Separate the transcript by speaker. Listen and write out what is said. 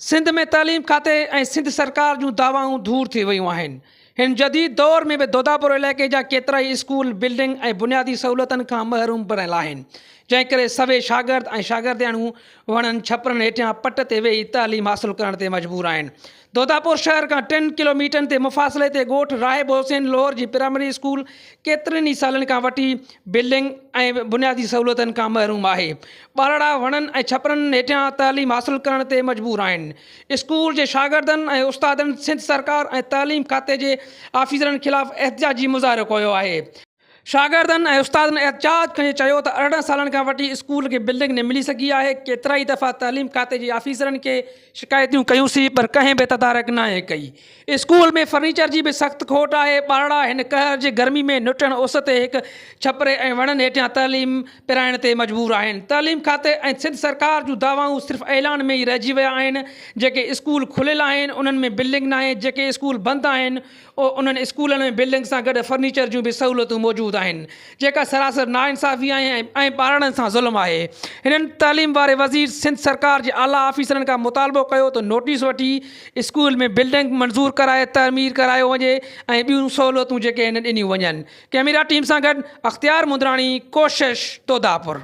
Speaker 1: सिंध में तालीम खाते ऐं सिंध सरकार जूं दावाऊं दूर थी वयूं आहिनि। हिन जदीद दौर में बि दोदापुर इलाइक़े जा केतिरा ई स्कूल बिल्डिंग ऐं बुनियादी सहूलियतुनि खां महरूम बणियल आहिनि, जंहिं करे सभई शागिर्द ऐं शागिर्दियाणियूं वणनि छपरनि हेठियां पट ते वेही तालीम हासिलु करण ते मजबूर आहिनि। दोदापुर शहर खां 3 किलोमीटरनि ते मुफ़ासिले ते ॻोठ राहिब हुसैन लोहर जी प्राइमरी स्कूल केतिरनि ई सालनि खां वठी बिल्डिंग ऐं बुनियादी सहूलियतुनि खां महरूम आहे। ॿारड़ा वणनि ऐं छपरनि हेठियां तालीम हासिलु करण ते मजबूर आहिनि। स्कूल जे शागिर्दनि ऐं उस्तादनि सिंध सरकार ऐं तालीम खाते जे आफ़ीसरनि ख़िलाफ़ एहतिजाजी मुज़ाहिरो कयो आहे। शागिर्दनि ऐं उस्तादनि एहतिजाज करे चयो त 18 सालनि खां वठी स्कूल खे बिल्डिंग न मिली सघी आहे। केतिरा ई दफ़ा तालीम खाते जे आफ़ीसरनि खे शिकायतूं कयूंसीं, पर कंहिं बि तदारक नाहे कई। स्कूल में फर्नीचर जी बि सख़्तु खोट आहे। ॿारड़ा हिन कहर जे गर्मी में नुटण उस ते हिकु छपरे ऐं वणनि हेठियां तालीम पिराइण ते मजबूर आहिनि। तालीम खाते ऐं सिंध सरकार जूं दावाऊं सिर्फ़ु ऐलान में ई रहिजी विया आहिनि। जेके स्कूल खुलियल आहिनि उन्हनि में बिल्डिंग न आहे, जेके स्कूल बंदि आहिनि उन्हनि स्कूलनि में बिल्डिंग सां गॾु फर्नीचर जूं बि सहूलियतूं मौजूदु आहिनि, जेका सरासर नाइंसाफ़ी ऐं ॿारड़नि सां ज़ुल्म आहे। हिननि तालीम वारे वज़ीर सिंध सरकार जे आला ऑफिसरनि खां मुतालबो कयो त नोटिस वठी स्कूल में बिल्डिंग मंज़ूर कराए तामीर करायो वञे ऐं ॿियूं सहूलियतूं जेके आहिनि ॾिनियूं वञनि। कैमरा टीम सां गॾु अख़्तियार मुंदराणी, कोशिश, दोदापुर।